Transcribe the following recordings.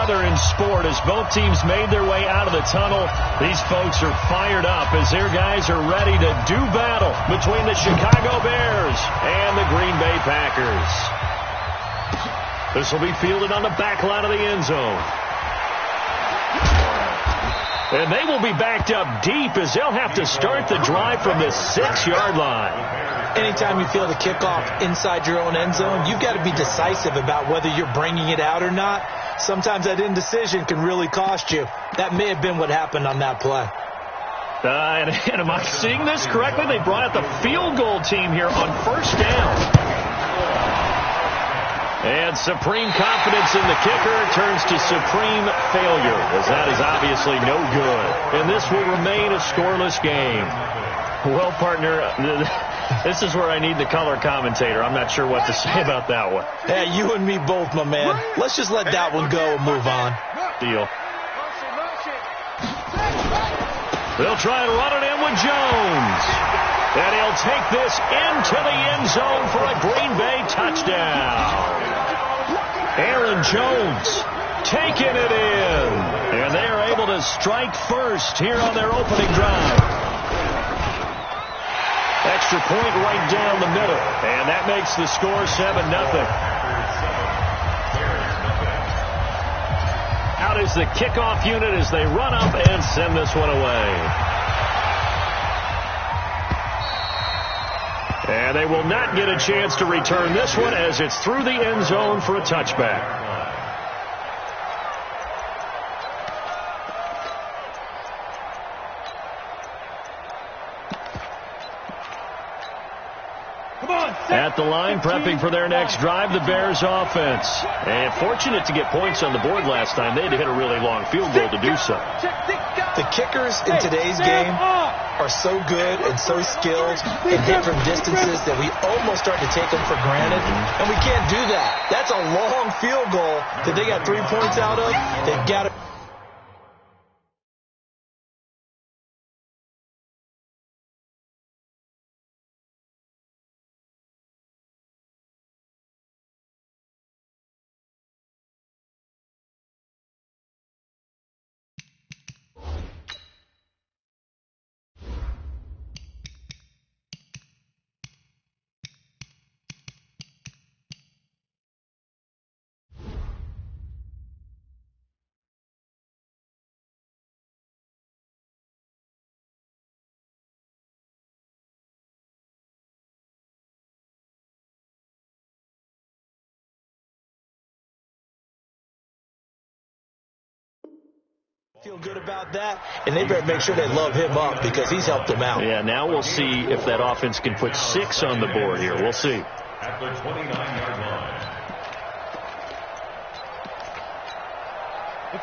other in sport as both teams made their way out of the tunnel. These folks are fired up as their guys are ready to do battle between the Chicago Bears and the Green Bay Packers. This will be fielded on the back line of the end zone. And they will be backed up deep as they'll have to start the drive from the 6-yard line. Anytime you feel the kickoff inside your own end zone, you've got to be decisive about whether you're bringing it out or not. Sometimes that indecision can really cost you. That may have been what happened on that play. And am I seeing this correctly? They brought out the field goal team here on first down. And supreme confidence in the kicker turns to supreme failure, as that is obviously no good. And this will remain a scoreless game. Well, partner, this is where I need the color commentator. I'm not sure what to say about that one. Hey, you and me both, my man. Let's just let that one go and move on. Deal. They'll try and run it in with Jones. And he'll take this into the end zone for a Green Bay touchdown. Aaron Jones taking it in. And they are able to strike first here on their opening drive. Extra point right down the middle. And that makes the score 7-0. Out is the kickoff unit as they run up and send this one away. And they will not get a chance to return this one as it's through the end zone for a touchback. At the line, prepping for their next drive, the Bears offense. And fortunate to get points on the board last time. They had to hit a really long field goal to do so. The kickers in today's game are so good and so skilled and hit from distances that we almost start to take them for granted. And we can't do that. That's a long field goal that they got 3 points out of. They've got to. Feel good about that, and they better make sure they love him up because he's helped them out. Yeah, now we'll see if that offense can put 6 on the board here. We'll see. At the 29-yard line.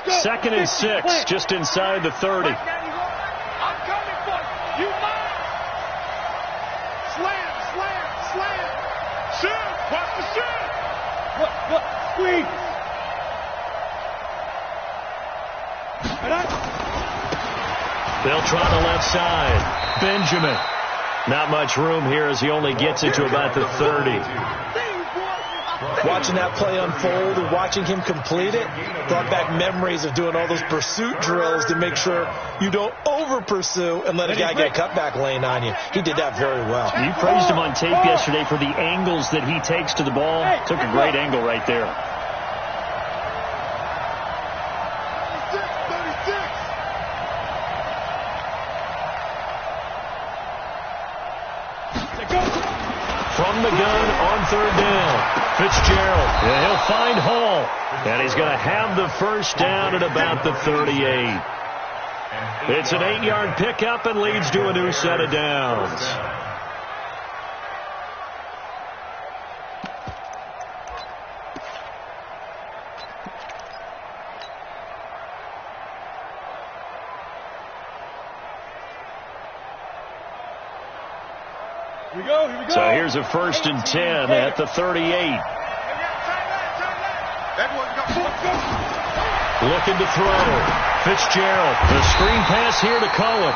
2nd and 6, just inside the 30. I'm coming for you. You mine. Slam, slam, slam. Shoot. Watch the shoot. Look, squeeze. They'll try the left side. Benjamin. Not much room here as he only gets it to about the 30. Watching that play unfold and watching him complete it brought back memories of doing all those pursuit drills to make sure you don't over-pursue and let a guy get a cutback lane on you. He did that very well. You praised him on tape yesterday for the angles that he takes to the ball. Took a great angle right there. From the gun on 3rd down. Fitzgerald, and he'll find Hall. And he's going to have the first down at about the 38. It's an 8-yard pickup and leads to a new set of downs. Here we go. So here's a 1st and 10 at the 38. Looking to throw. Fitzgerald, the screen pass here to Cohen.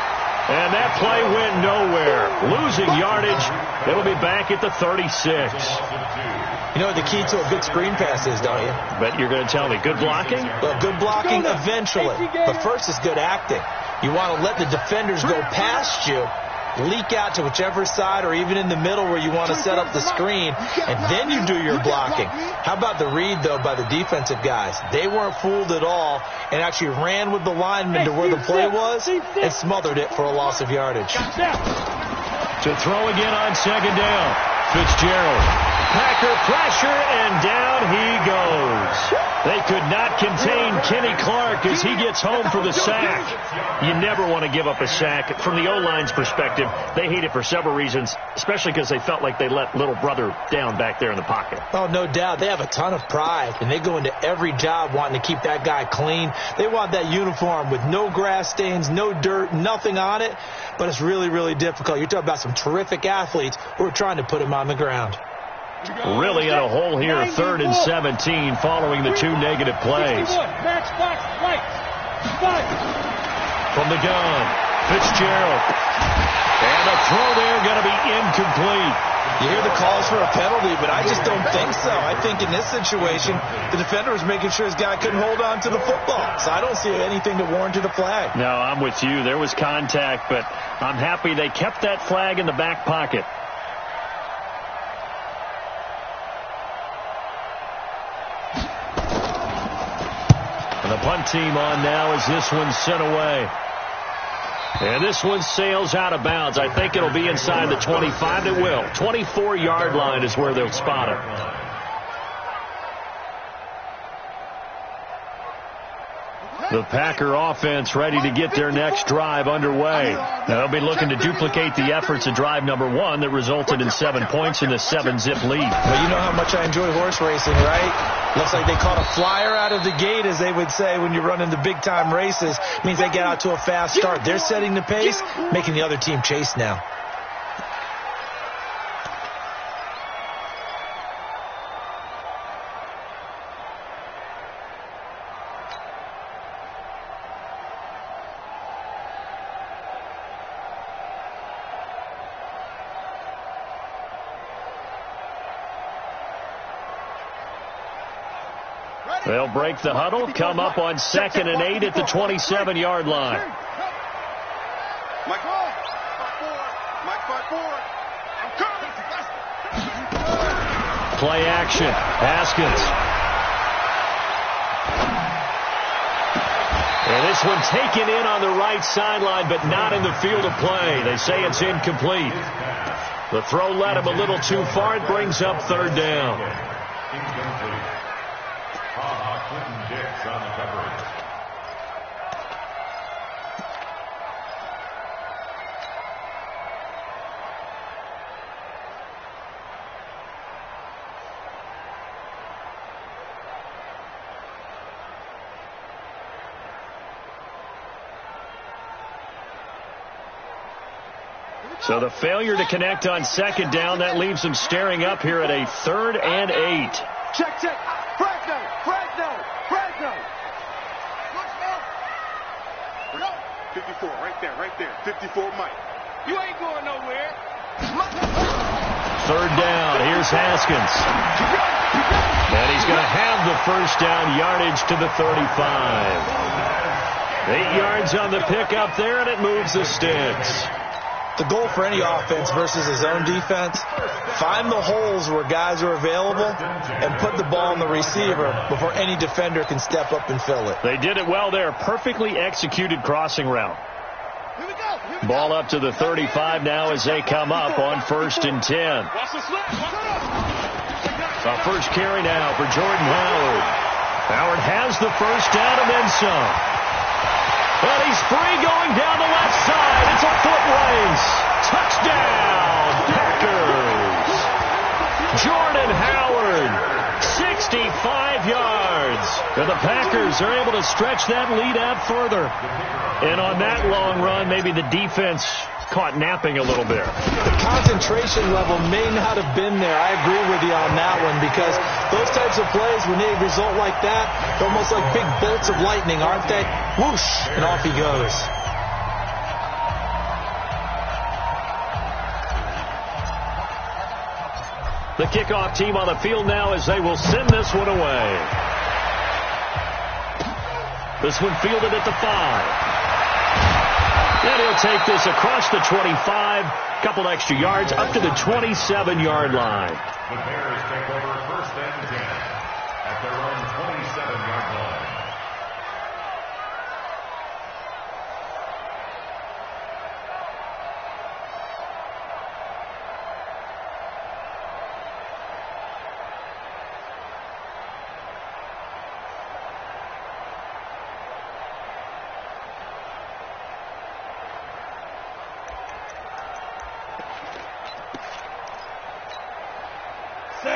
And that play went nowhere. Losing yardage. It'll be back at the 36. know what the key to a good screen pass is, don't you? But you're going to tell me, good blocking? Well, good blocking eventually. But first is good acting. You want to let the defenders go past you, leak out to whichever side or even in the middle where you want to set up the screen, and then you do your blocking. How about the read, though, by the defensive guys? They weren't fooled at all and actually ran with the lineman to where the play was and smothered it for a loss of yardage. To throw again on second down. Fitzgerald. Packer pressure, and down he goes. They could not contain Kenny Clark as he gets home for the sack. You never want to give up a sack. From the O-line's perspective, they hate it for several reasons, especially because they felt like they let little brother down back there in the pocket. Oh, no doubt. They have a ton of pride, and they go into every job wanting to keep that guy clean. They want that uniform with no grass stains, no dirt, nothing on it, but it's really, really difficult. You're talking about some terrific athletes who are trying to put him on the ground. Really in a hole here, 3rd and 17 following the 2 negative plays. From the gun, Fitzgerald. And a throw there going to be incomplete. You hear the calls for a penalty, but I just don't think so. I think in this situation, the defender was making sure his guy couldn't hold on to the football. So I don't see anything to warrant a flag. No, I'm with you. There was contact, but I'm happy they kept that flag in the back pocket. The punt team on now as this one's sent away. And this one sails out of bounds. I think it'll be inside the 25. It will. 24-yard line is where they'll spot it. The Packer offense ready to get their next drive underway. They'll be looking to duplicate the efforts of drive number 1 that resulted in 7 points in the 7-zip lead. Well, you know how much I enjoy horse racing, right? Looks like they caught a flyer out of the gate, as they would say when you're running the big-time races. It means they get out to a fast start. They're setting the pace, making the other team chase now. They'll break the huddle, come up on 2nd and 8 at the 27-yard line. Play action. Haskins. And this one taken in on the right sideline, but not in the field of play. They say it's incomplete. The throw led him a little too far. It brings up 3rd down. On the coverage. So the failure to connect on 2nd down, that leaves them staring up here at a 3rd and 8. Check. Fresno. 54, right there. 54, Mike. You ain't going nowhere. 3rd down. Here's Haskins. And he's going to have the 1st down, yardage to the 35. 8 yards on the pickup there, and it moves the sticks. The goal for any offense versus his own defense, find the holes where guys are available and put the ball on the receiver before any defender can step up and fill it. They did it well there. Perfectly executed crossing route. Ball up to the 35 now as they come up on 1st and 10. A first carry now for Jordan Howard. Howard has the 1st down and then some. And he's free going down the left side. It's a foot race. Touchdown, Packers. Jordan Howard, 65 yards. And the Packers are able to stretch that lead out further. And on that long run, maybe the defense caught napping a little bit. The concentration level may not have been there. I agree with you on that one, because those types of plays, when they result like that, they're almost like big bolts of lightning, aren't they? Whoosh, and off he goes. The kickoff team on the field now as they will send this one away. This one fielded at the 5. And he'll take this across the 25, couple extra yards up to the 27-yard line. The Bears take over 1st and 10 at their own 27-yard line.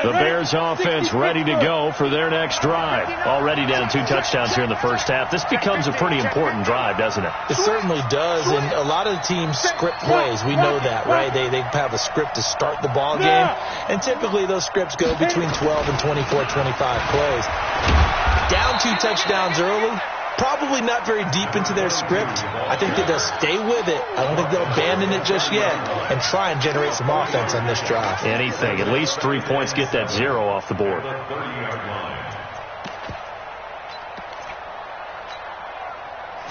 The Bears offense ready to go for their next drive. Already down 2 touchdowns here in the first half. This becomes a pretty important drive, doesn't it? It certainly does, and a lot of the teams script plays. We know that, right? They have a script to start the ball game, and typically those scripts go between 12 and 24, 25 plays. Down 2 touchdowns early, probably not very deep into their script. I think that they'll stay with it. I don't think they'll abandon it just yet and try and generate some offense on this drive. Anything. At least 3 points, get that 0 off the board.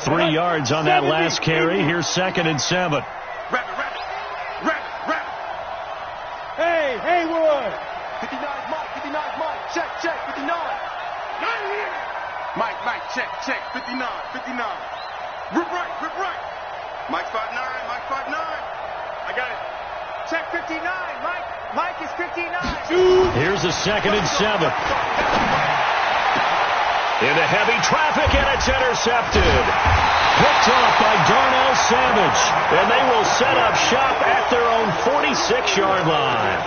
3 yards on that last carry. Here's 2nd and 7. Rabbit. Hey, Haywood. 59, Mike. Check, 59. Not here. Mike, check, 59. Rip right. Mike's 5'9", I got it. Check 59, Mike is 59. Here's a 2nd and 7. Into heavy traffic, and it's intercepted. Picked off by Darnell Savage. And they will set up shop at their own 46-yard line.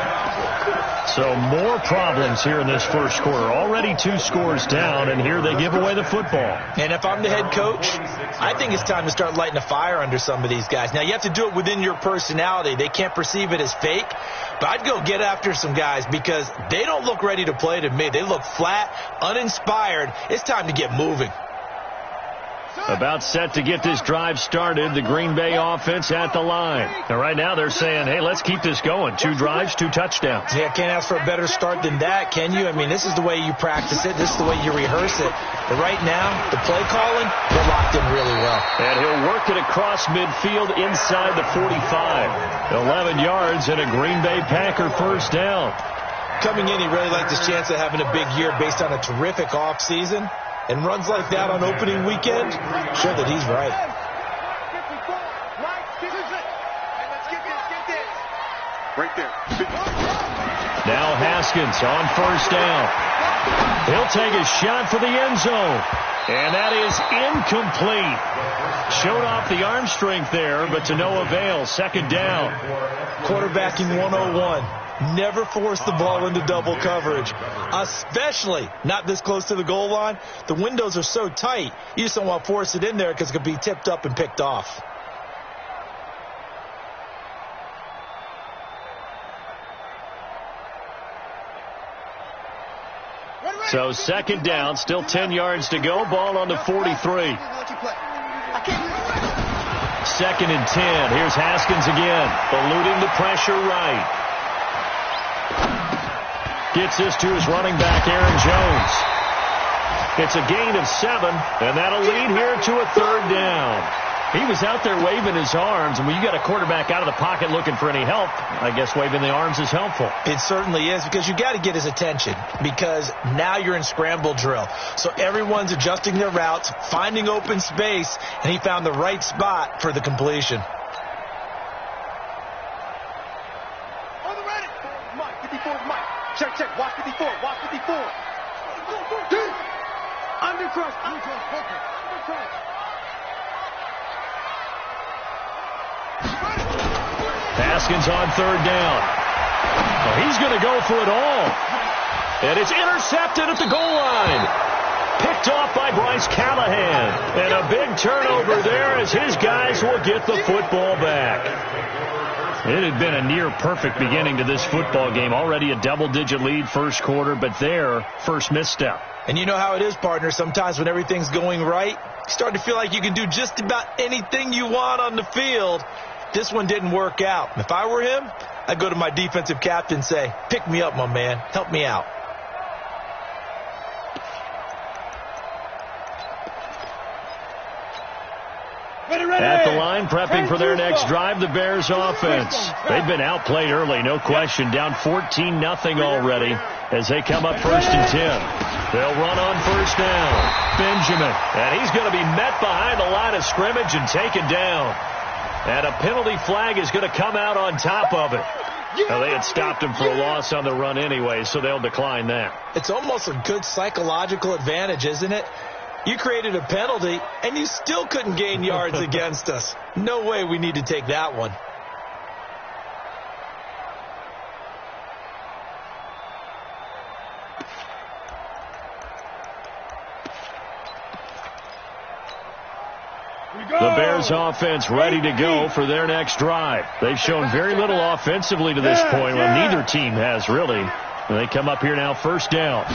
So more problems here in this first quarter. Already 2 scores down, and here they give away the football. And if I'm the head coach, I think it's time to start lighting a fire under some of these guys. Now, you have to do it within your personality. They can't perceive it as fake. But I'd go get after some guys because they don't look ready to play to me. They look flat, uninspired. It's time to get moving. About set to get this drive started, the Green Bay offense at the line. And right now they're saying, hey, let's keep this going. 2 drives, 2 touchdowns. Yeah, can't ask for a better start than that, can you? I mean, this is the way you practice it. This is the way you rehearse it. But right now, the play calling, they're locked in really well. And he'll work it across midfield inside the 45. 11 yards and a Green Bay Packer first down. Coming in, he really liked his chance of having a big year based on a terrific offseason. And runs like that on opening weekend, show that he's right. Right there. Now Haskins on first down. He'll take a shot for the end zone. And that is incomplete. Showed off the arm strength there, but to no avail. 2nd down. Quarterbacking 101. Never force the ball into double coverage, especially not this close to the goal line. The windows are so tight, you just don't want to force it in there because it could be tipped up and picked off. So 2nd down, still 10 yards to go. Ball on the 43. 2nd and 10. Here's Haskins again, eluding the pressure right. Gets this to his running back, Aaron Jones. It's a gain of 7, and that'll lead here to a 3rd down. He was out there waving his arms, and when you got a quarterback out of the pocket looking for any help, I guess waving the arms is helpful. It certainly is, because you got to get his attention, because now you're in scramble drill. So everyone's adjusting their routes, finding open space, and he found the right spot for the completion. Check, watch 54. Undercross. Haskins on 3rd down. Oh, he's going to go for it all. And it's intercepted at the goal line. Picked off by Bryce Callahan. And a big turnover there as his guys will get the football back. It had been a near-perfect beginning to this football game. Already a double-digit lead first quarter, but their first misstep. And you know how it is, partner. Sometimes when everything's going right, you start to feel like you can do just about anything you want on the field. This one didn't work out. If I were him, I'd go to my defensive captain and say, pick me up, my man. Help me out. At the line, prepping for their next drive, the Bears offense. They've been outplayed early, no question. Down 14-0 already as they come up 1st and 10. They'll run on 1st down. Benjamin, and he's going to be met behind the line of scrimmage and taken down. And a penalty flag is going to come out on top of it. Now, they had stopped him for a loss on the run anyway, so they'll decline that. It's almost a good psychological advantage, isn't it? You created a penalty, and you still couldn't gain yards against us. No way we need to take that one. The Bears offense ready to go for their next drive. They've shown very little offensively to this point. Well, neither team has really. They come up here now 1st down.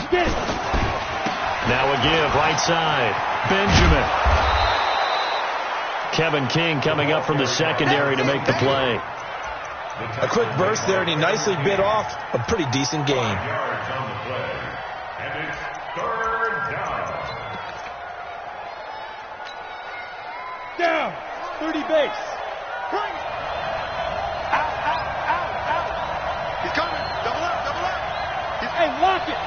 Now a give, right side. Benjamin. Kevin King coming up from the secondary to make the play. A quick burst there, and he nicely bit off a pretty decent gain. Yards on the play. And it's 3rd down. Down. 30 base. Out. He's coming. Double up. Hey, lock it.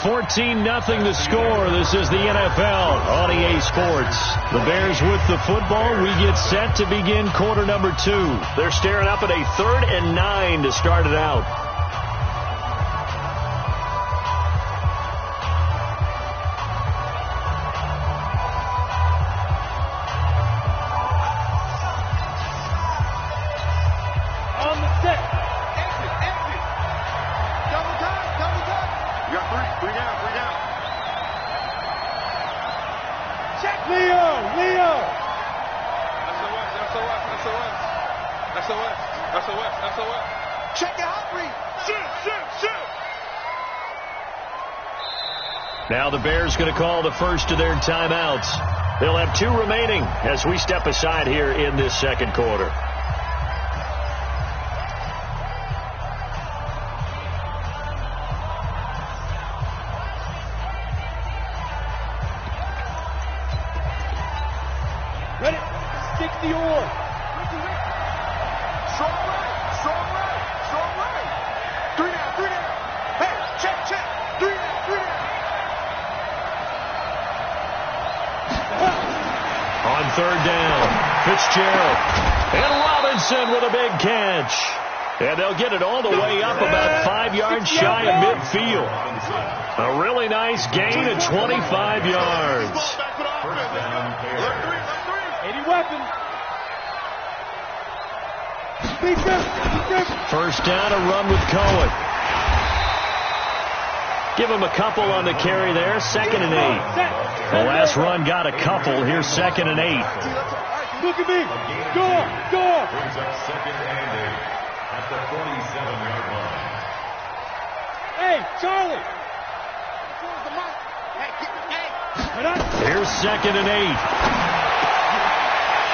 14-0 the score. This is the NFL on EA Sports. The Bears with the football. We get set to begin quarter number 2. They're staring up at a 3rd and 9 to start it out. On the set. Exit. Double time. You got 3 down. Check Leo. SOS. Check your hot read. Shoot. Now the Bears going to call the first of their timeouts. They'll have 2 remaining as we step aside here in this 2nd quarter. Ready? Stick the oar. Strong right. 3 down. Hey, check. 3 down. On 3rd down, Fitzgerald. And Robinson with a big catch. And they'll get it all the way up about 5 yards shy of midfield. A really nice gain of 25 yards. 80 weapon. First down, a run with Cohen. Give him a couple on the carry there. 2nd and 8. The last run got a couple. Here's 2nd and 8. Look at me. Go. Brings up 2nd and 8 at the 47-yard line. Hey, Charlie. Here's 2nd and 8.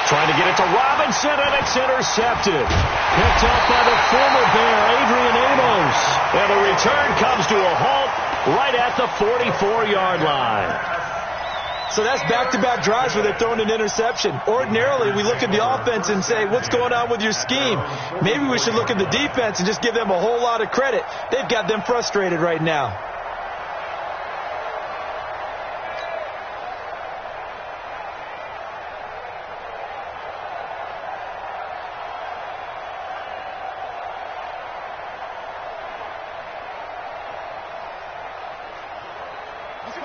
Trying to get it to Robinson, and it's intercepted. Picked up by the former Bear, Adrian Amos. And the return comes to a halt right at the 44-yard line. So that's back-to-back drives where they're throwing an interception. Ordinarily, we look at the offense and say, what's going on with your scheme? Maybe we should look at the defense and just give them a whole lot of credit. They've got them frustrated right now.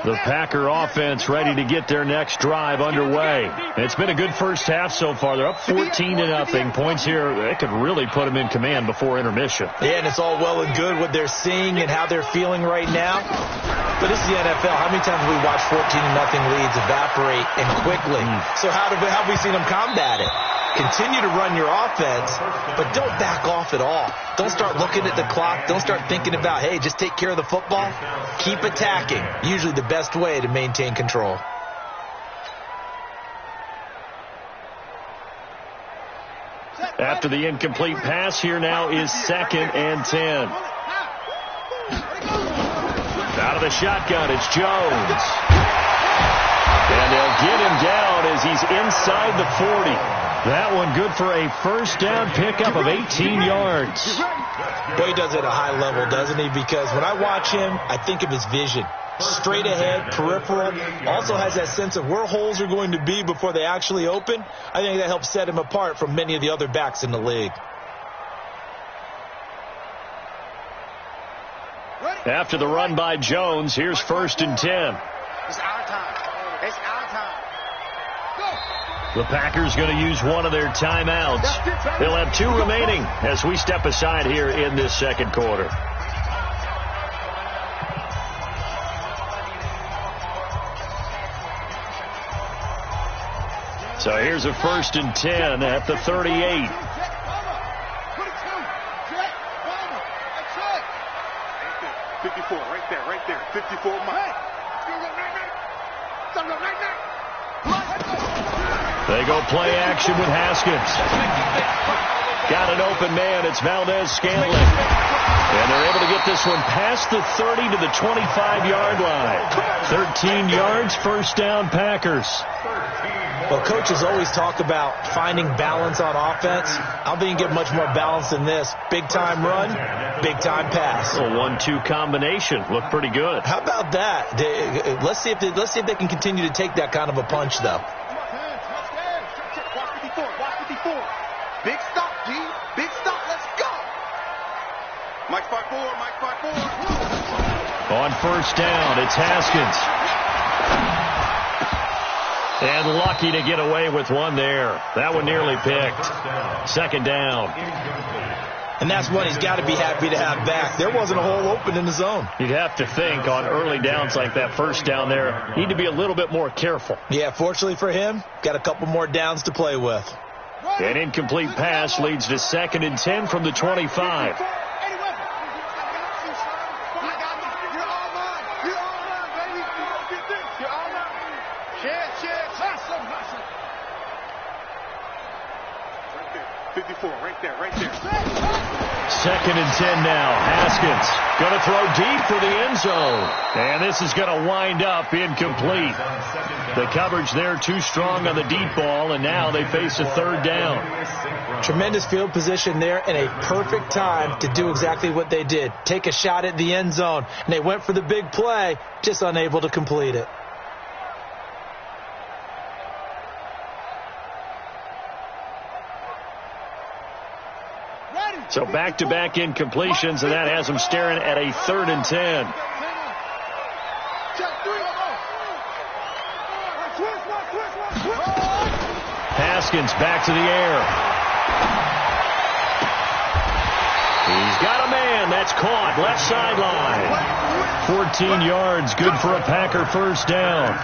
The Packer offense ready to get their next drive underway. It's been a good first half so far. They're up 14-0. Points here, they could really put them in command before intermission. Yeah, and it's all well and good what they're seeing and how they're feeling right now. But this is the NFL. How many times have we watched 14-0 leads evaporate and quickly? So how have we seen them combat it? Continue to run your offense, but don't back off at all. Don't start looking at the clock. Don't start thinking about, hey, just take care of the football. Keep attacking. Usually the best way to maintain control. After the incomplete pass, here now is 2nd and 10. Out of the shotgun, it's Jones. And they'll get him down as he's inside the 40. That one good for a first down pickup of 18 yards. Boy, he does it at a high level, doesn't he? Because when I watch him, I think of his vision. Straight ahead, peripheral, also has that sense of where holes are going to be before they actually open. I think that helps set him apart from many of the other backs in the league. After the run by Jones, here's 1st and 10. It's our time. It's our time. Go. The Packers going to use one of their timeouts. They'll have 2 remaining as we step aside here in this second quarter. So here's a 1st and 10 at the 38. 54, right there. 54, Mike. They go play action with Haskins. Got an open man. It's Valdez-Scantling. And they're able to get this one past the 30 to the 25-yard line. 13 yards, first down, Packers. Well, coaches always talk about finding balance on offense. I don't think you can get much more balance than this. Big-time run, big-time pass. A 1-2 combination. Looked pretty good. How about that? Let's see if they can continue to take that kind of a punch, though. Watch 54. Big stop, G. Big stop. Let's go. Mike 5-4. On first down, it's Haskins. And lucky to get away with one there. That one nearly picked. 2nd down. And that's what he's got to be happy to have back. There wasn't a hole open in the zone. You'd have to think on early downs like that, first down there, need to be a little bit more careful. Yeah, fortunately for him, got a couple more downs to play with. An incomplete pass leads to 2nd and 10 from the 25. Right there. 2nd and 10 now. Haskins going to throw deep for the end zone. And this is going to wind up incomplete. The coverage there too strong on the deep ball, and now they face a 3rd down. Tremendous field position there and a perfect time to do exactly what they did. Take a shot at the end zone. And they went for the big play, just unable to complete it. So back-to-back incompletions, and that has them staring at a 3rd and 10. Haskins back to the air. He's got a man. That's caught. Left sideline. 14 yards. Good for a Packer first down.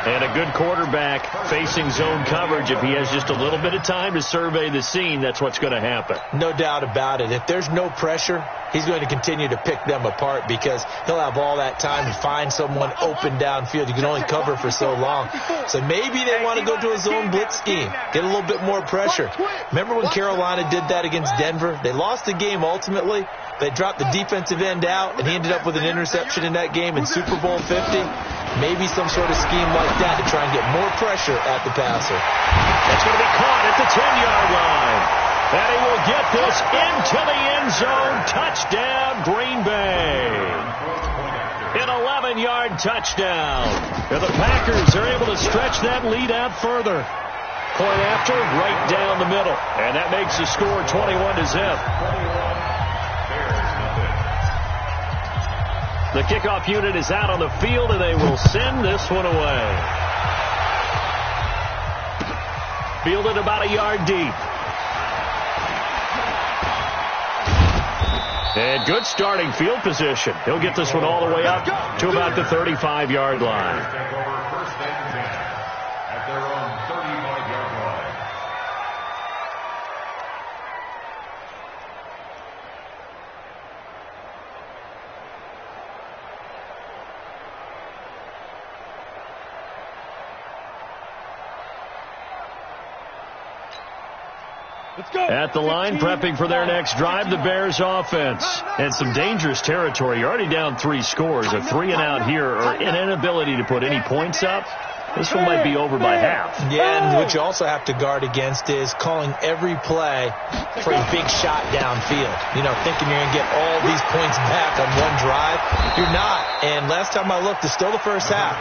And a good quarterback facing zone coverage. If he has just a little bit of time to survey the scene, that's what's going to happen. No doubt about it. If there's no pressure, he's going to continue to pick them apart because he'll have all that time to find someone open downfield. You can only cover for so long. So maybe they want to go to a zone blitz scheme, get a little bit more pressure. Remember when Carolina did that against Denver? They lost the game ultimately. They dropped the defensive end out, and he ended up with an interception in that game in Super Bowl 50. Maybe some sort of scheme like that to try and get more pressure at the passer. That's going to be caught at the 10-yard line. And he will get this into the end zone. Touchdown, Green Bay. An 11-yard touchdown. And the Packers are able to stretch that lead out further. Play after, right down the middle. And that makes the score 21-0. The kickoff unit is out on the field, and they will send this one away. Fielded about a yard deep. And good starting field position. He'll get this one all the way up to about the 35-yard line. First and 10 at their own 35-yard line. At the line, prepping for their next drive, the Bears offense. And some dangerous territory. You're already down 3 scores. A 3-and-out here, or an inability to put any points up. This one might be over by half. Yeah, and what you also have to guard against is calling every play for a big shot downfield. You know, thinking you're going to get all these points back on one drive. You're not. And last time I looked, it's still the first half.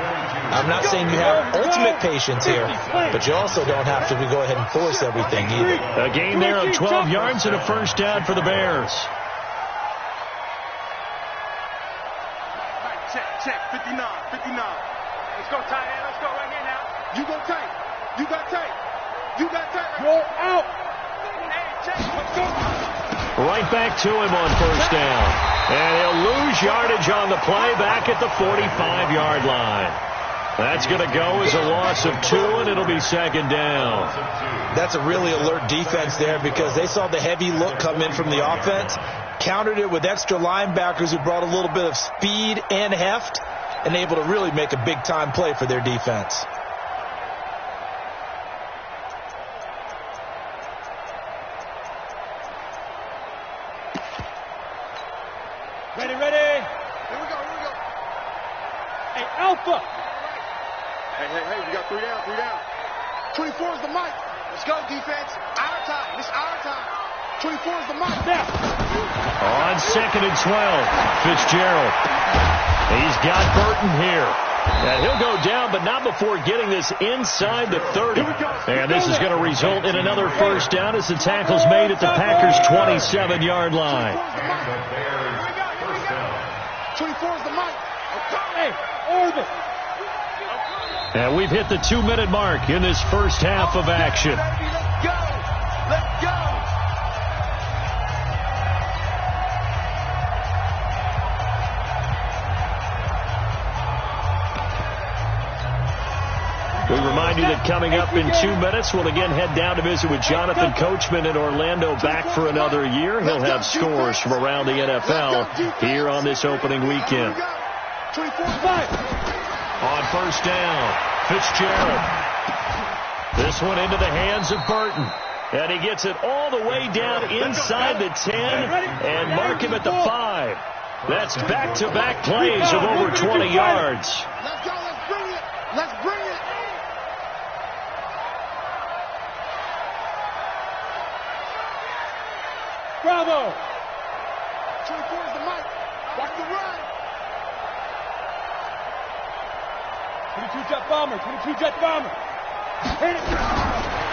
I'm not saying you have ultimate patience here, but you also don't have to go ahead and force everything either. A gain there of 12 yards and a first down for the Bears. Check, 59. Let's go, tight end. Let's go right here now. You go tight. You got tight. Go out. Hey, check. Let's go. Right back to him on first down. And he'll lose yardage on the play back at the 45-yard line. That's going to go as a loss of 2, and it'll be second down. That's a really alert defense there because they saw the heavy look come in from the offense, countered it with extra linebackers who brought a little bit of speed and heft, and able to really make a big-time play for their defense. Ready. Here we go. Hey, Alpha. Hey, we got 3 down. 24 is the mic. Let's go, defense. Our time. It's our time. 24 is the mic. Now. On 2nd and 12, Fitzgerald. He's got Burton here. And he'll go down, but not before getting this inside the 30. And this is going to result in another first down as the tackle's made at the Packers' 27-yard line. 24 is the mic. Hey, orbit. And we've hit the 2-minute mark in this first half of action. Let's go. We remind you that coming up in 2 minutes, we'll again head down to visit with Jonathan Coachman in Orlando, back for another year. He'll have scores from around the NFL here on this opening weekend. 24-5. On first down, Fitzgerald. This one into the hands of Burton. And he gets it all the way down inside the 10 and mark him at the 5. That's back-to-back plays of over 20 yards. Let's go. Let's bring it. Bravo. 24 is the mic. Watch the run. 22 jet bomber.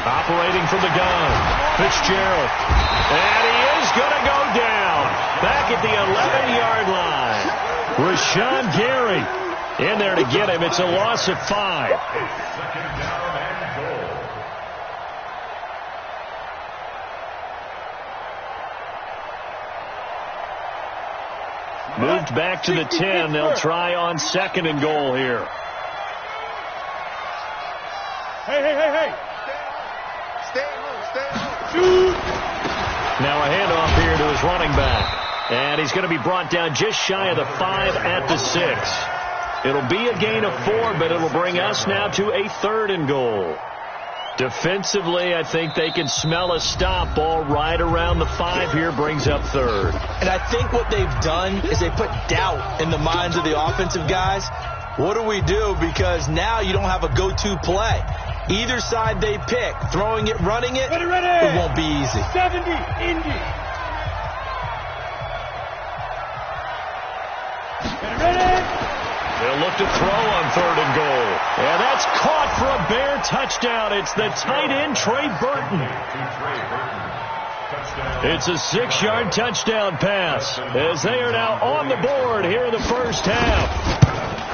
Operating from the gun, Fitzgerald. And he is going to go down back at the 11-yard line. Rashawn Gary in there to get him. It's a loss of 5. Second down and goal. Moved back to the 10. They'll try on 2nd and goal here. Hey. Stay home. Shoot. Now a handoff here to his running back. And he's going to be brought down just shy of the 5 at the 6. It'll be a gain of 4, but it'll bring us now to a 3rd and goal. Defensively, I think they can smell a stop. Ball right around the 5 here, brings up 3rd. And I think what they've done is they put doubt in the minds of the offensive guys. What do we do? Because now you don't have a go-to play. Either side they pick, throwing it, running it, Ready. it won't be easy. 70, Indy. Ready. They'll look to throw on 3rd and goal. And that's caught for a Bear touchdown. It's the tight end, Trey Burton. It's a 6-yard touchdown pass as they are now on the board here in the first half.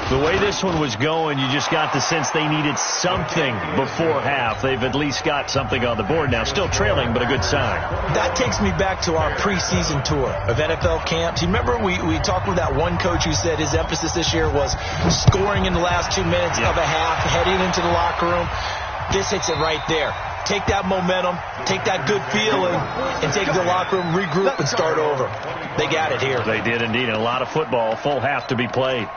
The way this one was going, you just got the sense they needed something before half. They've at least got something on the board now. Still trailing, but a good sign. That takes me back to our preseason tour of NFL camps. You remember we talked with that one coach who said his emphasis this year was scoring in the last 2 minutes of a half, heading into the locker room. This hits it right there. Take that momentum, take that good feeling, and take it to the locker room, regroup, and start over. They got it here. They did indeed, and a lot of football, full half to be played.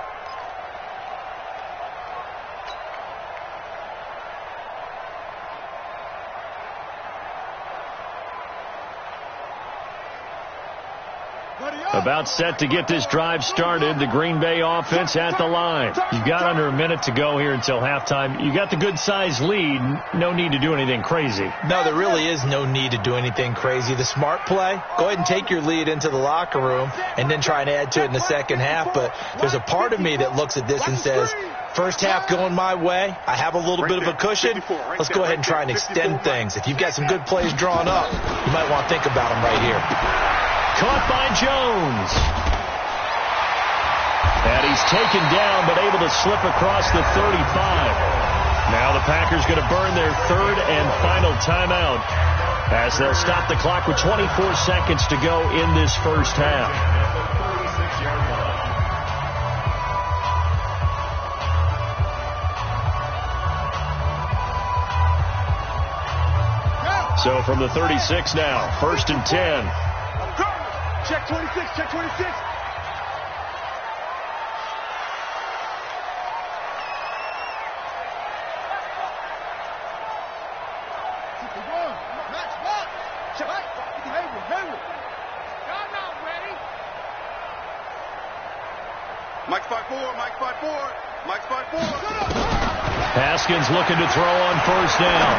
About set to get this drive started. The Green Bay offense at the line. You've got under a minute to go here until halftime. You got the good-sized lead. No need to do anything crazy. No, there really is no need to do anything crazy. The smart play, go ahead and take your lead into the locker room and then try and add to it in the second half. But there's a part of me that looks at this and says, first half going my way, I have a little bit of a cushion. Let's go ahead and try and extend things. If you've got some good plays drawn up, you might want to think about them right here. Caught by Jones. And he's taken down, but able to slip across the 35. Now the Packers going to burn their third and final timeout as they'll stop the clock with 24 seconds to go in this first half. So from the 36 now, 1st and 10. Check 26, check 26. Mike 5-4, Mike 5-4, Mike 5-4. Haskins looking to throw on first down.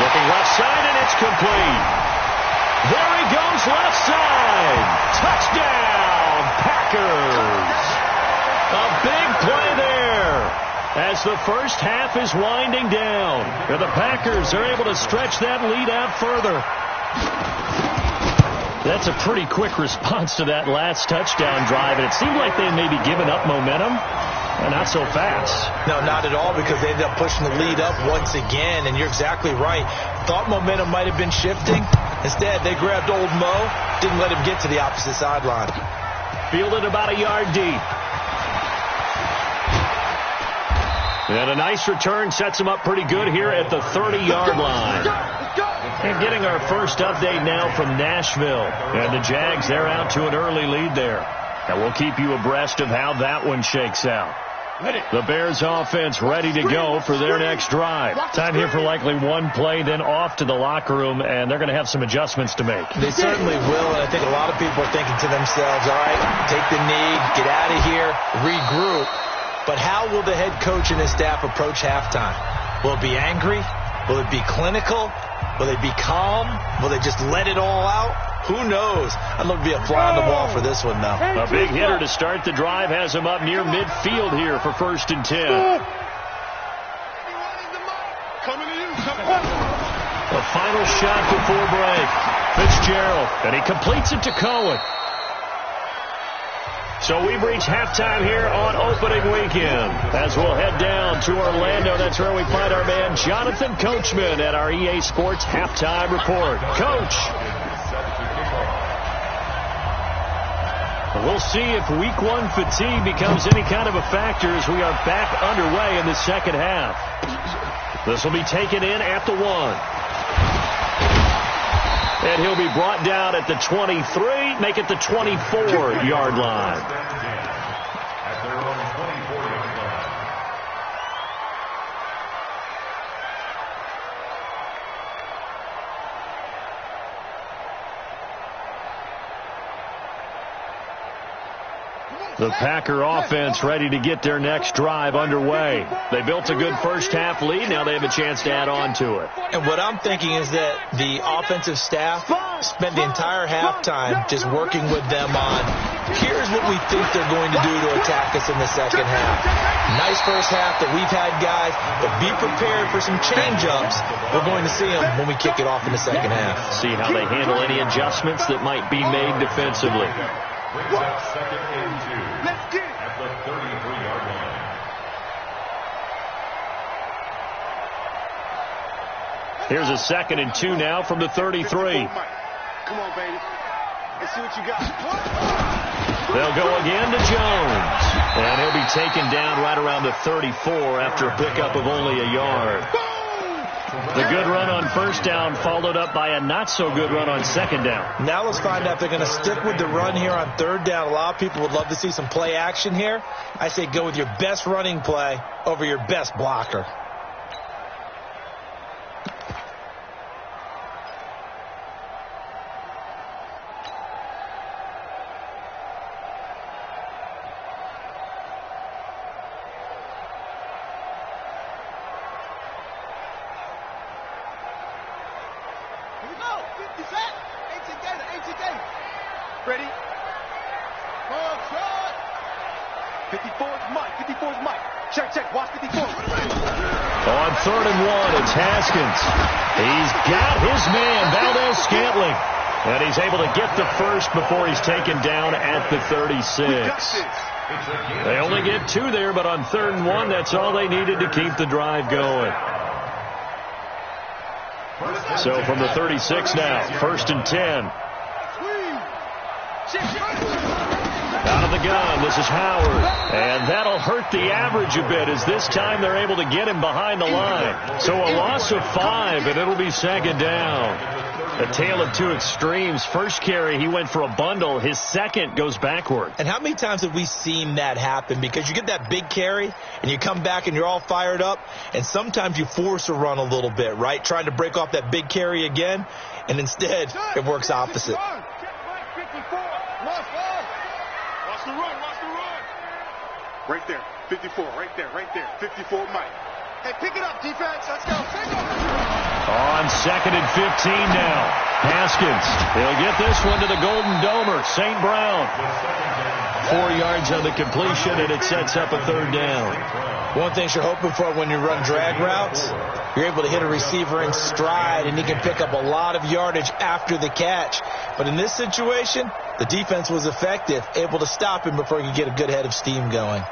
Looking left side, and it's complete. There he goes, left side. Touchdown, Packers. A big play there as the first half is winding down. And the Packers are able to stretch that lead out further. That's a pretty quick response to that last touchdown drive, and it seemed like they may be giving up momentum. Not so fast. No, not at all, because they ended up pushing the lead up once again, and you're exactly right. Thought momentum might have been shifting. Instead, they grabbed old Mo, didn't let him get to the opposite sideline. Fielded about a yard deep. And a nice return sets him up pretty good here at the 30-yard line. And getting our first update now from Nashville. And the Jags, they're out to an early lead there. And we'll keep you abreast of how that one shakes out. The Bears offense ready to go for their next drive. Time here for likely one play, then off to the locker room, and they're going to have some adjustments to make. They certainly will, and I think a lot of people are thinking to themselves, all right, take the knee, get out of here, regroup. But how will the head coach and his staff approach halftime? Will it be angry? Will it be clinical? Will they be calm? Will they just let it all out? Who knows? I'd love to be a fly on the wall for this one, though. A big hitter to start the drive has him up near midfield here for 1st and 10. Coming to you. The final shot before break. Fitzgerald, and he completes it to Cohen. So we've reached halftime here on opening weekend. As we'll head down to Orlando, that's where we find our man Jonathan Coachman at our EA Sports Halftime Report. Coach. We'll see if week one fatigue becomes any kind of a factor as we are back underway in the second half. This will be taken in at the 1. And he'll be brought down at the 23, make it the 24-yard line. At their own 24-yard line. The Packer offense ready to get their next drive underway. They built a good first half lead. Now they have a chance to add on to it. And what I'm thinking is that the offensive staff spent the entire halftime just working with them on, here's what we think they're going to do to attack us in the second half. Nice first half that we've had, guys, but be prepared for some change-ups. We're going to see them when we kick it off in the second half. See how they handle any adjustments that might be made defensively. Brings up 2nd and 2. Let's get it. At the 33-yard line. Here's a 2nd and 2 now from the 33. Come on, baby. Let's see what you got. They'll go again to Jones. And he'll be taken down right around the 34 after a pickup of only a yard. The good run on first down followed up by a not-so-good run on second down. Now let's find out if they're going to stick with the run here on third down. A lot of people would love to see some play action here. I say go with your best running play over your best blocker. Ready? 54 is Mike. 54 is Mike. Check. Watch 54. On 3rd and 1, it's Haskins. He's got his man, Valdez-Scantling. And he's able to get the first before he's taken down at the 36. They only get 2 there, but on 3rd and 1, that's all they needed to keep the drive going. So from the 36 now, 1st and 10. Out of the gun, this is Howard. And that'll hurt the average a bit, as this time they're able to get him behind the line. So a loss of 5, and it'll be 2nd down. A tale of 2 extremes. First carry, he went for a bundle. His second goes backward. And how many times have we seen that happen? Because you get that big carry, and you come back and you're all fired up, and sometimes you force a run a little bit, right? Trying to break off that big carry again, and instead it works opposite. Watch the run. Right there. 54, right there. 54, Mike. Hey, pick it up, defense. Let's go. On 2nd and 15 now. Haskins. He'll get this one to the Golden Domer. St. Brown. 4 yards on the completion, and it sets up a 3rd down. One thing you're hoping for when you run drag routes, you're able to hit a receiver in stride, and he can pick up a lot of yardage after the catch. But in this situation, the defense was effective, able to stop him before he could get a good head of steam going.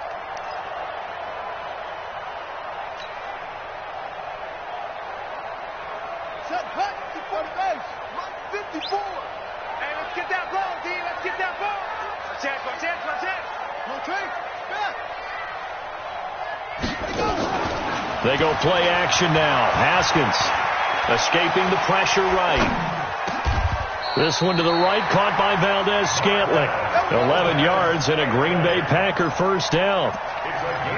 They go play action now. Haskins escaping the pressure right. This one to the right, caught by Valdez-Scantling. 11 yards and a Green Bay Packer first down.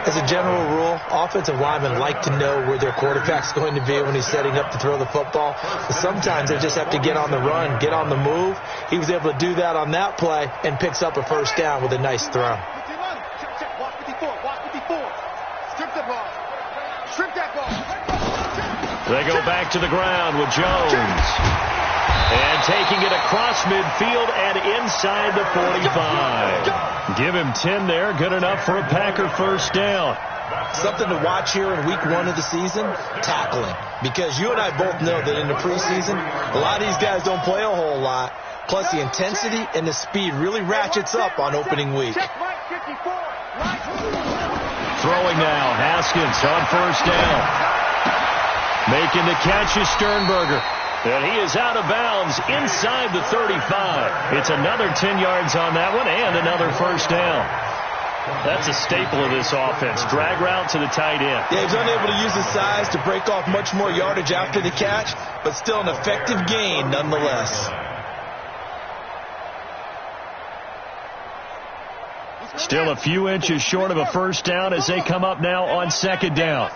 As a general rule, offensive linemen like to know where their quarterback's going to be when he's setting up to throw the football. But sometimes they just have to get on the run, get on the move. He was able to do that on that play and picks up a first down with a nice throw. They go back to the ground with Jones. And taking it across midfield and inside the 45. Give him 10 there. Good enough for a Packer first down. Something to watch here in week 1 of the season, tackling. Because you and I both know that in the preseason, a lot of these guys don't play a whole lot. Plus the intensity and the speed really ratchets up on opening week. Throwing now, Haskins on first down. Making the catch is Sternberger. And he is out of bounds inside the 35. It's another 10 yards on that one and another first down. That's a staple of this offense. Drag route to the tight end. Yeah, he's unable to use his size to break off much more yardage after the catch, but still an effective gain nonetheless. Still a few inches short of a first down as they come up now on 2nd down.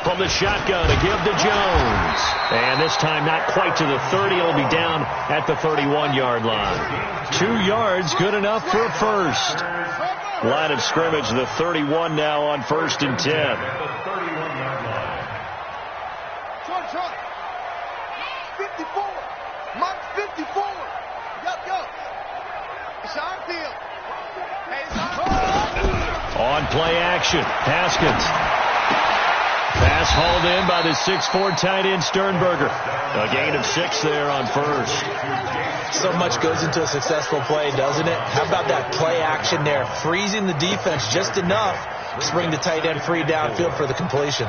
From the shotgun, a give to Jones. And this time not quite to the 30. It'll be down at the 31-yard line. 2 yards, good enough for a first. Line of scrimmage, the 31 now on 1st and 10. 54. Mike 54. Yup. It's on field. Hey, it's on. On play action, Haskins. Pass hauled in by the 6'4" tight end Sternberger. A gain of 6 there on first. So much goes into a successful play, doesn't it? How about that play action there? Freezing the defense just enough to bring the tight end free downfield for the completion.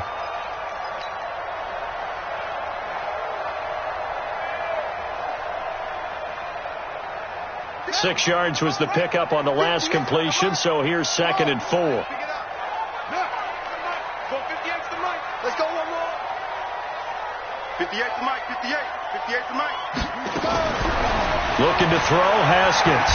Six yards was the pickup on the last completion, so here's 2nd and 4. Let's go one more. 58 to Mike, 58 to Mike. Looking to throw, Haskins.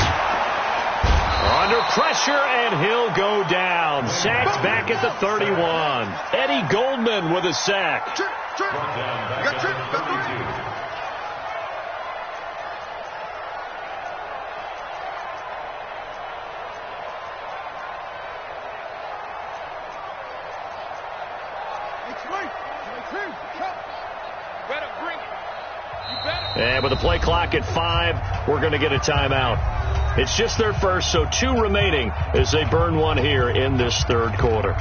Under pressure, and he'll go down. Sacked back at the 31. Eddie Goldman with a sack. Trip. Got 3. better bring it. You better. And with the play clock at 5, we're going to get a timeout. It's just their first, so 2 remaining as they burn one here in this third quarter.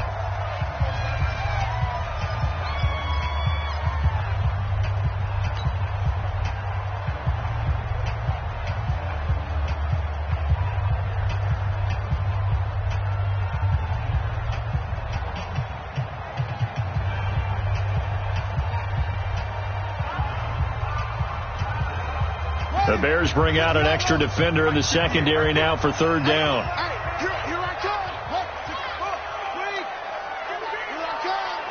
The Bears bring out an extra defender in the secondary now for third down. Here I come. Here I come.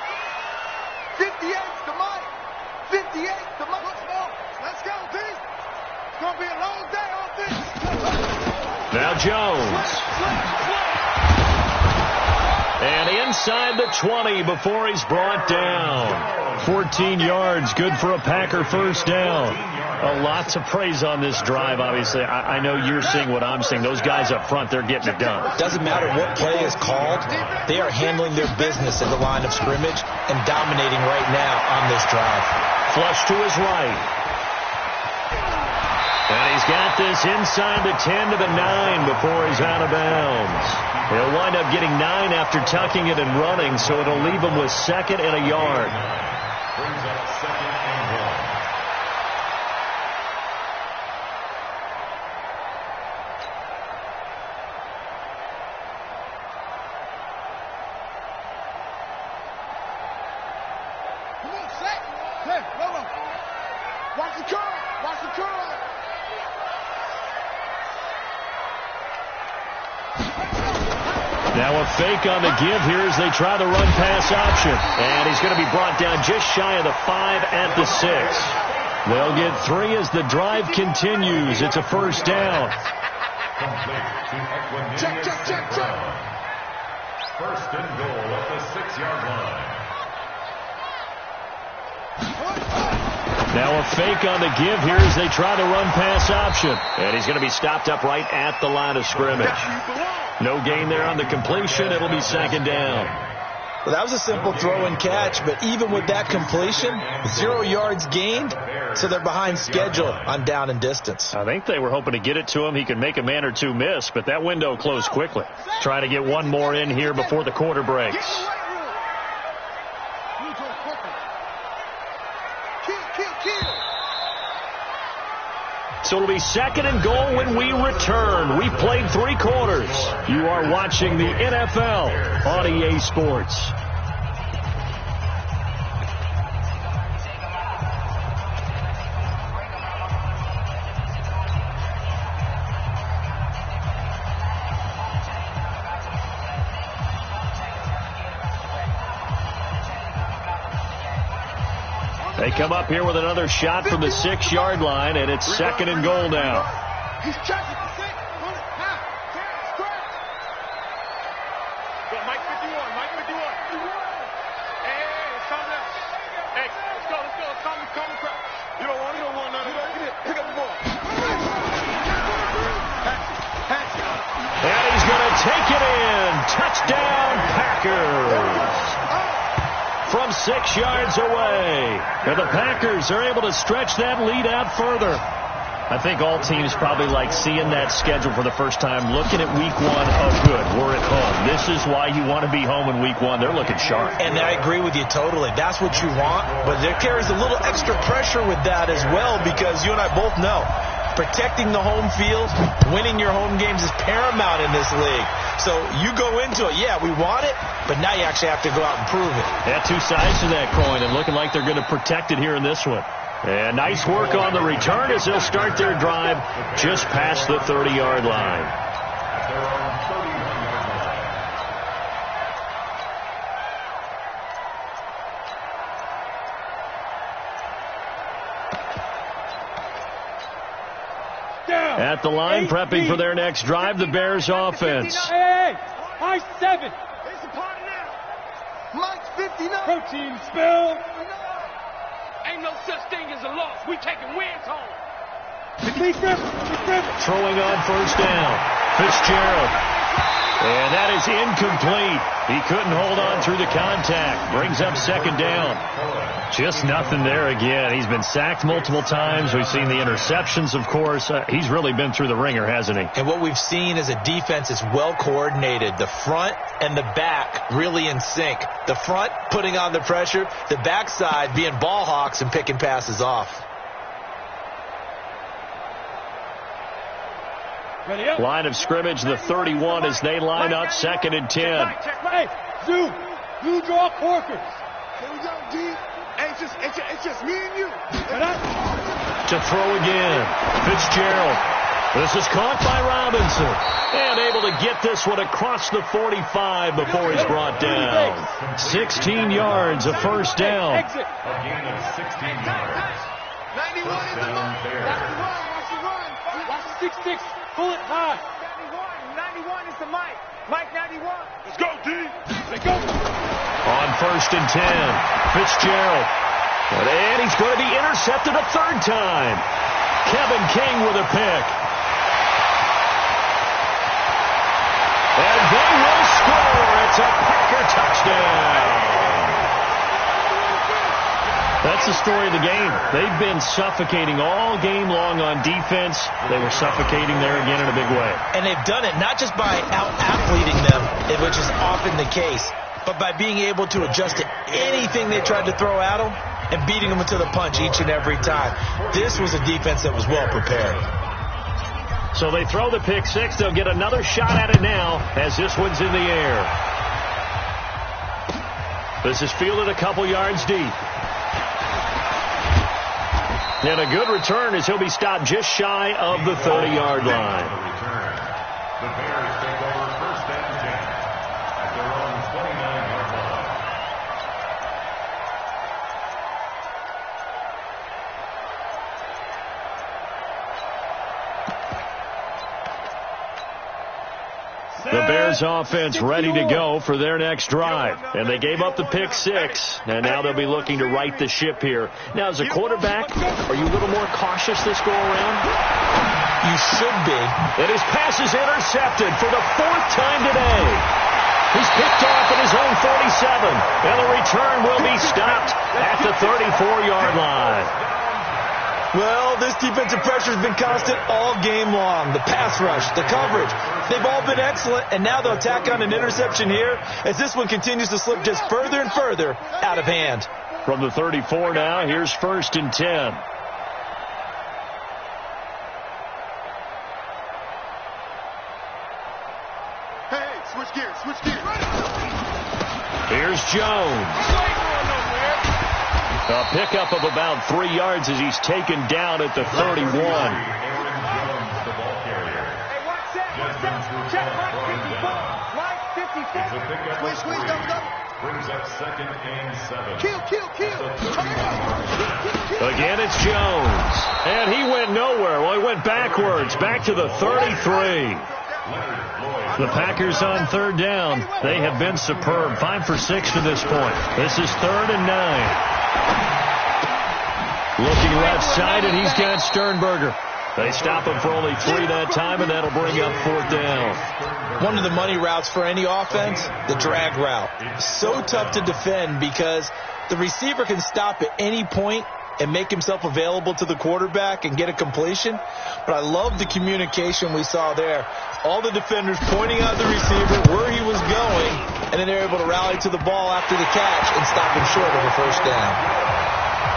58 to Mike. 58 to Mike. Let's go, D. It's going to be a long day on this. Now Jones. And inside the 20 before he's brought down. 14 yards, good for a Packer first down. Lots of praise on this drive, obviously. I know you're seeing what I'm seeing. Those guys up front, they're getting it done. Doesn't matter what play is called. They are handling their business at the line of scrimmage and dominating right now on this drive. Flush to his right. And he's got this inside the 10 to the 9 before he's out of bounds. He'll wind up getting 9 after tucking it and running, so it'll leave him with 2nd and a yard. Brings up 2nd and 1. Watch the curl. Watch the curl. Now a fake on the give here as they try the run pass option. And he's going to be brought down just shy of the 5 at the 6. They'll get 3 as the drive continues. It's a first down. Check. First and goal at the 6-yard line. Now a fake on the give here as they try the run pass option. And he's going to be stopped up right at the line of scrimmage. No gain there on the completion. It'll be 2nd down. Well, that was a simple throw and catch, but even with that completion, 0 yards gained, so they're behind schedule on down and distance. I think they were hoping to get it to him. He could make a man or 2 miss, but that window closed quickly. Trying to get one more in here before the quarter breaks. So it'll be 2nd and goal when we return. We've played 3 quarters. You are watching the NFL on EA Sports. They come up here with another shot from the 6-yard line, and it's 2nd and goal now. He's checking the 6. Mike 51. Mike 51. Hey, it's something else. Hey, let's go. Come crap. You don't want none of that. Pick up the ball. And he's going to take it in. Touchdown, Packers. From 6 yards away. And the Packers are able to stretch that lead out further. I think all teams probably like seeing that schedule for the first time, looking at week 1. Oh, good, we're at home. This is why you want to be home in week 1. They're looking sharp. And I agree with you totally. That's what you want, but there carries a little extra pressure with that as well, because you and I both know protecting the home field, winning your home games is paramount in this league. So you go into it, yeah, we want it, but now you actually have to go out and prove it. Yeah, 2 sides to that coin, and looking like they're going to protect it here in this one. And nice work on the return as they'll start their drive just past the 30-yard line. At their own 31-yard line. At the line, prepping for their next drive, the Bears offense. Hey, Mike 7. It's a party now. Mike's 59. Protein spill. Ain't no such thing as a loss. We taking wins home. Throwing on first down. Fitzgerald. And that is incomplete. He couldn't hold on through the contact. Brings up second down. Just nothing there again. He's been sacked multiple times. We've seen the interceptions, of course. He's really been through the ringer, hasn't he? And what we've seen is a defense that's well coordinated. The front and the back really in sync. The front putting on the pressure. The backside being ball hawks and picking passes off. Line of scrimmage, the 31 as they line up, 2nd and 10. Hey, Zoo draw corkers. Here we go, D. Hey, it's just me and you. To throw again. Fitzgerald. This is caught by Robinson. And able to get this one across the 45 before he's brought down. 16 yards, a first down. A gain of 16 yards. 91 is the mark. Watch the run. Watch the 6-6. Pull it high. 91 is the Mike. Mike 91. Let's go, D. Let's go. On 1st and 10, Fitzgerald. And he's going to be intercepted a third time. Kevin King with a pick. And they will score. It's a Packer touchdown. That's the story of the game. They've been suffocating all game long on defense. They were suffocating there again in a big way. And they've done it not just by out-athleting them, which is often the case, but by being able to adjust to anything they tried to throw at them and beating them to the punch each and every time. This was a defense that was well prepared. So they throw the pick six. They'll get another shot at it now as this one's in the air. This is fielded a couple yards deep. And a good return as he'll be stopped just shy of the 30-yard line. The Bears take over 1st and 10 at their own 29-yard line. The Bears offense ready to go for their next drive. And they gave up the pick six, and now they'll be looking to right the ship here. Now, as a quarterback, are you a little more cautious this go-around? You should be. And his pass is intercepted for the 4th time today. He's picked off at his own 47, and the return will be stopped at the 34-yard line. Well, this defensive pressure has been constant all game long. The pass rush, the coverage, they've all been excellent, and now they'll tack on an interception here as this one continues to slip just further and further out of hand. From the 34 now, here's 1st and 10. Hey, switch gears. Here's Jones. A pickup of about 3 yards as he's taken down at the 31. Aaron Jones, the ball carrier. Hey, watch that. Check Mike 54. It's a pickup of Squeeze, 3. go. Brings up 2nd and 7. Kill. Again, it's Jones. And he went nowhere. Well, he went backwards, back to the 33. The Packers on 3rd down. They have been superb. 5 for 6 to this point. This is 3rd and 9. Looking left side, and he's got Sternberger. They stop him for only 3 that time, and that'll bring up 4th down. One of the money routes for any offense, the drag route. So tough to defend because the receiver can stop at any point and make himself available to the quarterback and get a completion. But I love the communication we saw there. All the defenders pointing out the receiver where he was going, and then they're able to rally to the ball after the catch and stop him short of a 1st down.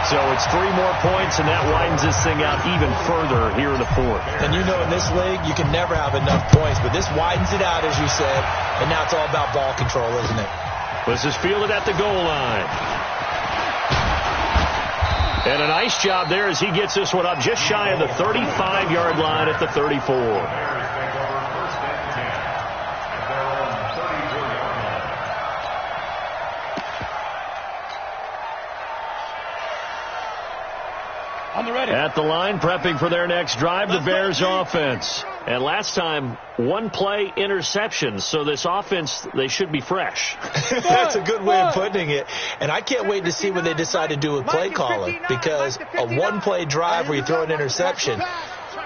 So it's 3 more points, and that widens this thing out even further here in the 4th. And you know in this league, you can never have enough points, but this widens it out, as you said, and now it's all about ball control, isn't it? This is fielded at the goal line. And a nice job there as he gets this one up just shy of the 35-yard line at the 34. At the line, prepping for their next drive, the Bears offense. And last time, 1 play interception. So this offense, they should be fresh. That's a good way of putting it. And I can't wait to see when they decide to do a play calling. Because a 1-play drive where you throw an interception,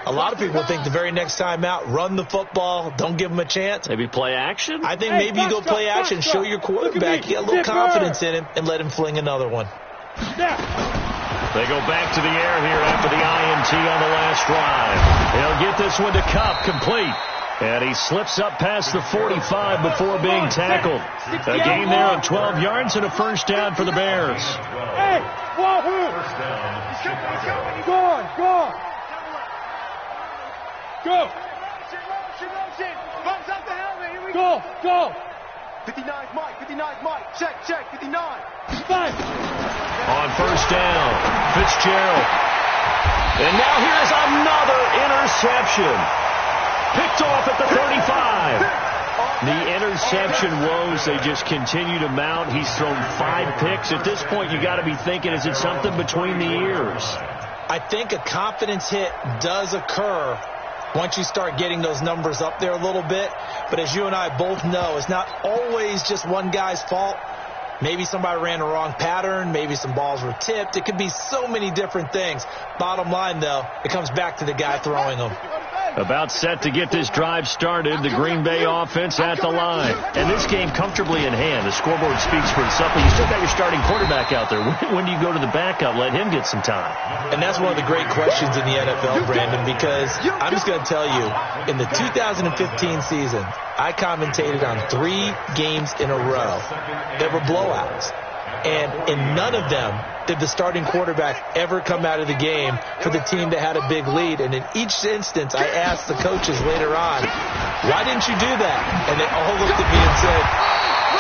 A lot of people think the very next time out, run the football, don't give them a chance. Maybe play action? I think maybe you go play action, show your quarterback, you get a little confidence in him, and let him fling another one. They go back to the air here after the INT on the last drive. They'll get this one to Cup, complete. And he slips up past the 45 before being tackled. A gain there of 12 yards and a first down for the Bears. Hey, Wahoo! Go on, go on. Go. Motion. Runs out the helmet. Here we go. Go. 59's Mike. 59's Mike. Check. 59. Five. On first down, Fitzgerald. And now here's another interception. Picked off at the 35. The interception woes, they just continue to mount. He's thrown 5 picks. At this point, you got to be thinking, is it something between the ears? I think a confidence hit does occur once you start getting those numbers up there a little bit. But as you and I both know, it's not always just one guy's fault. Maybe somebody ran the wrong pattern. Maybe some balls were tipped. It could be so many different things. Bottom line, though, it comes back to the guy throwing them. About set to get this drive started, the Green Bay offense at the line. And this game comfortably in hand. The scoreboard speaks for itself, but you still got your starting quarterback out there. When do you go to the backup? Let him get some time. And that's one of the great questions in the NFL, Brandon, because I'm just going to tell you, in the 2015 season, I commentated on 3 games in a row. There were blowouts. And in none of them did the starting quarterback ever come out of the game for the team that had a big lead. And in each instance, I asked the coaches later on, why didn't you do that? And they all looked at me and said,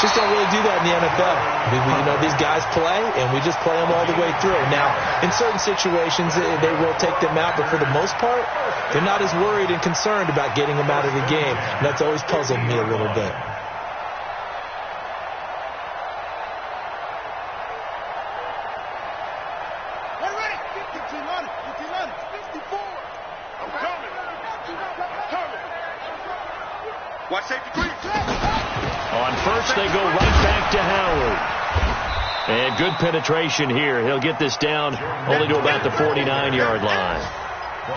just don't really do that in the NFL. These guys play, and we just play them all the way through. Now, in certain situations, they will take them out, but for the most part, they're not as worried and concerned about getting them out of the game. And that's always puzzled me a little bit. Watch safety green. On first, they go right back to Howard. And good penetration here. He'll get this down only to about the 49-yard line.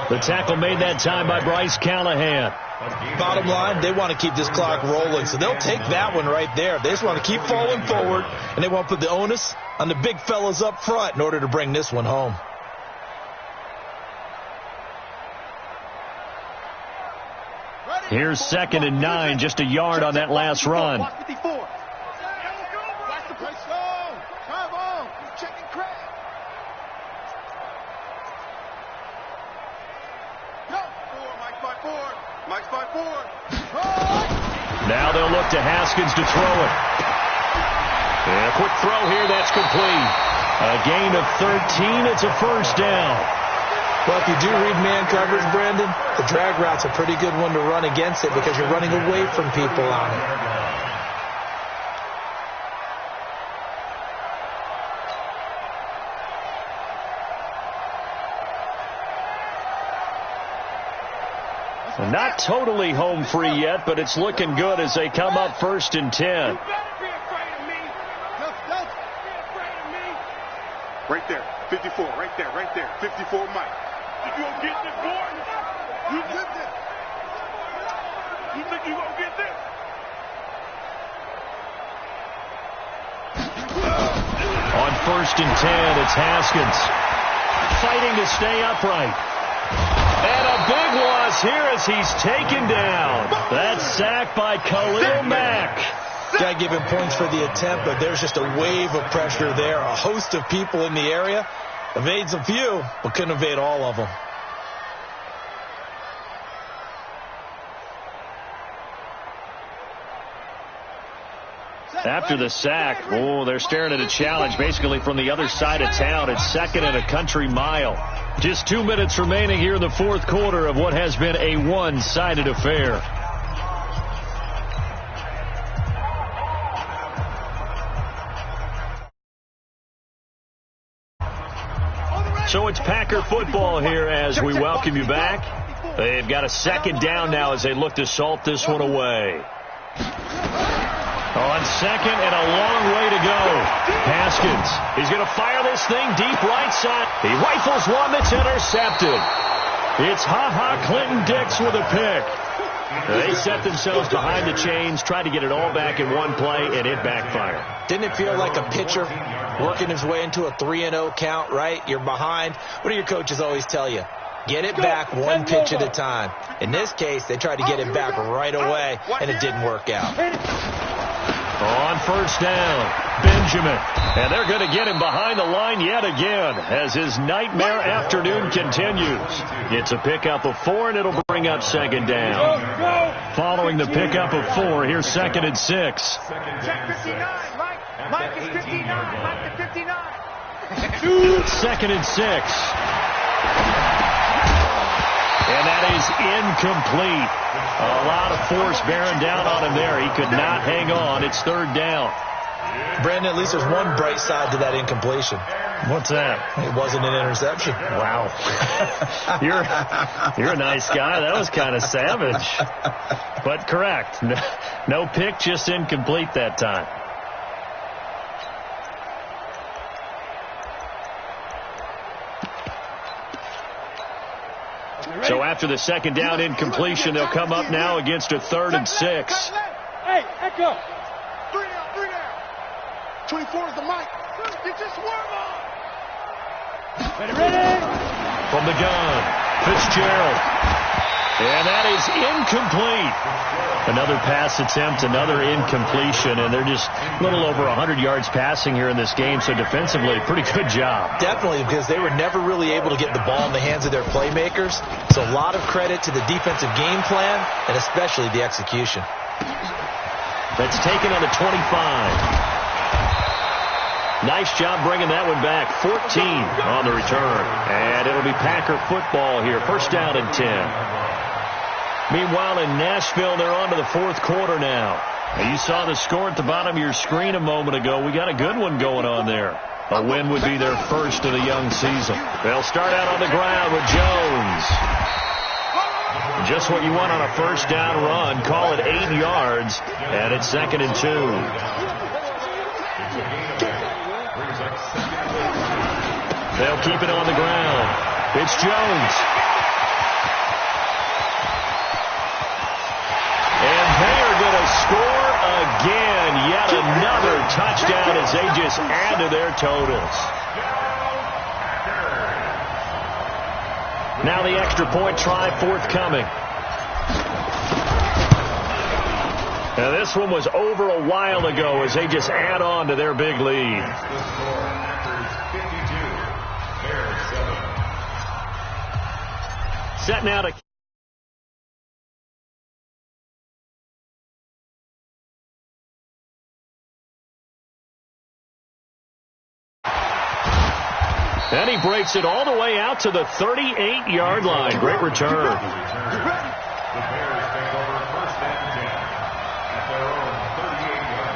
The tackle made that time by Bryce Callahan. Bottom line, they want to keep this clock rolling, so they'll take that one right there. They just want to keep falling forward, and they want to put the onus on the big fellas up front in order to bring this one home. Here's 2nd and 9, just a yard on that last run. Watch 54. Watch the play. Come on. He's checking Craig. Go. 4. Mike's by 4. Mike's by 4. Now they'll look to Haskins to throw it. And a quick throw here, that's complete. A gain of 13, it's a first down. Well, if you do read man coverage, Brandon, the drag route's a pretty good one to run against it because you're running away from people on it. Well, not totally home free yet, but it's looking good as they come up 1st and 10. Right there. 54. Right there. 54 Mike. You gonna get this, boy? You get this. You think you gonna get this? On 1st and 10, it's Haskins fighting to stay upright. And a big loss here as he's taken down. That's sacked by Khalil Mack. Got to give him points for the attempt, but there's just a wave of pressure there. A host of people in the area. Evades a few, but couldn't evade all of them. After the sack, they're staring at a challenge basically from the other side of town. It's 2nd and a country mile. Just 2 minutes remaining here in the 4th quarter of what has been a one-sided affair. So it's Packer football here as we welcome you back. They've got a 2nd down now as they look to salt this one away. On 2nd and a long way to go. Haskins, he's going to fire this thing deep right side. He rifles one that's intercepted. It's Clinton-Dix with a pick. They set themselves behind the chains, tried to get it all back in one play, and it backfired. Didn't it feel like a pitcher working his way into a 3-0 count, right? You're behind. What do your coaches always tell you? Get it back one pitch at a time. In this case, they tried to get it back right away, and it didn't work out. On first down, Benjamin. And they're going to get him behind the line yet again as his nightmare afternoon continues. It's a pickup of 4, and it'll bring up second down. Following the pickup of 4, here's 2nd and 6. Check 59. Mike is 59. Mike is 59. 2nd and 6. And that is incomplete. A lot of force bearing down on him there. He could not hang on. It's 3rd down. Brandon, at least there's one bright side to that incompletion. What's that? It wasn't an interception. Wow. You're a nice guy. That was kind of savage. But correct. No pick, just incomplete that time. So after the second down incompletion, they'll come up now against a 3rd and 6. Hey, echo. 3 down. 24 is the mic. Get your swerve on. Ready. From the gun, Fitzgerald. And that is incomplete. Another pass attempt, another incompletion, and they're just a little over 100 yards passing here in this game, so defensively, pretty good job. Definitely, because they were never really able to get the ball in the hands of their playmakers. So a lot of credit to the defensive game plan, and especially the execution. That's taken on the 25. Nice job bringing that one back. 14 on the return. And it'll be Packer football here. First down and 10. Meanwhile, in Nashville, they're on to the 4th quarter now. You saw the score at the bottom of your screen a moment ago. We got a good one going on there. A win would be their first of the young season. They'll start out on the ground with Jones. Just what you want on a first down run. Call it 8 yards, and it's 2nd and 2. They'll keep it on the ground. It's Jones. And they are going to score again. Yet another touchdown as they just add to their totals. Now the extra point try forthcoming. Now this one was over a while ago as they just add on to their big lead. Set now to... And he breaks it all the way out to the 38-yard line. Great return. The Bears take over first and 10 at their own 38-yard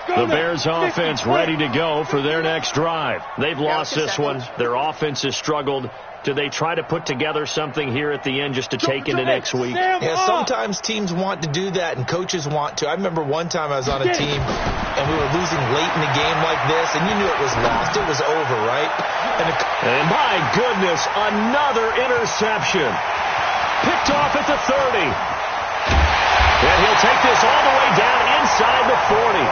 line. The Bears offense ready to go for their next drive. They've lost this one. Their offense has struggled. Do they try to put together something here at the end just to take into next week? Yeah, sometimes teams want to do that and coaches want to. I remember one time I was on a team and we were losing late in a game like this, and you knew it was lost. It was over, right? And my goodness, another interception. Picked off at the 30. And he'll take this all the way down inside the 40.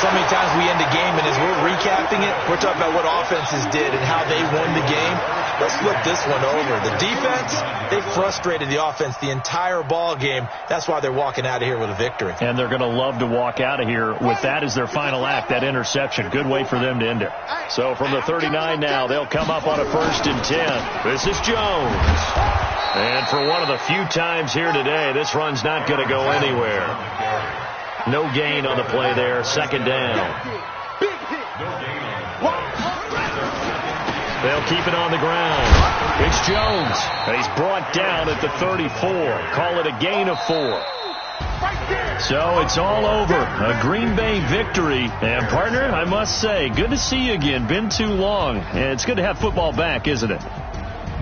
So many times we end a game, and as we're recapping it, we're talking about what offenses did and how they won the game. Let's flip this one over. The defense, they frustrated the offense the entire ball game. That's why they're walking out of here with a victory. And they're going to love to walk out of here with that as their final act, that interception. Good way for them to end it. So from the 39 now, they'll come up on a 1st and 10. This is Jones. And for one of the few times here today, this run's not going to go anywhere. No gain on the play there. 2nd down. They'll keep it on the ground. It's Jones. And he's brought down at the 34. Call it a gain of 4. So it's all over. A Green Bay victory. And, partner, I must say, good to see you again. Been too long. And it's good to have football back, isn't it?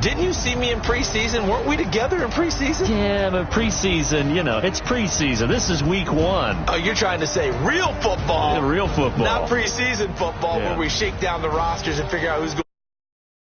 Didn't you see me in preseason? Weren't we together in preseason? Yeah, but preseason, it's preseason. This is week 1. Oh, you're trying to say real football. Yeah, real football. Not preseason football where we shake down the rosters and figure out who's going.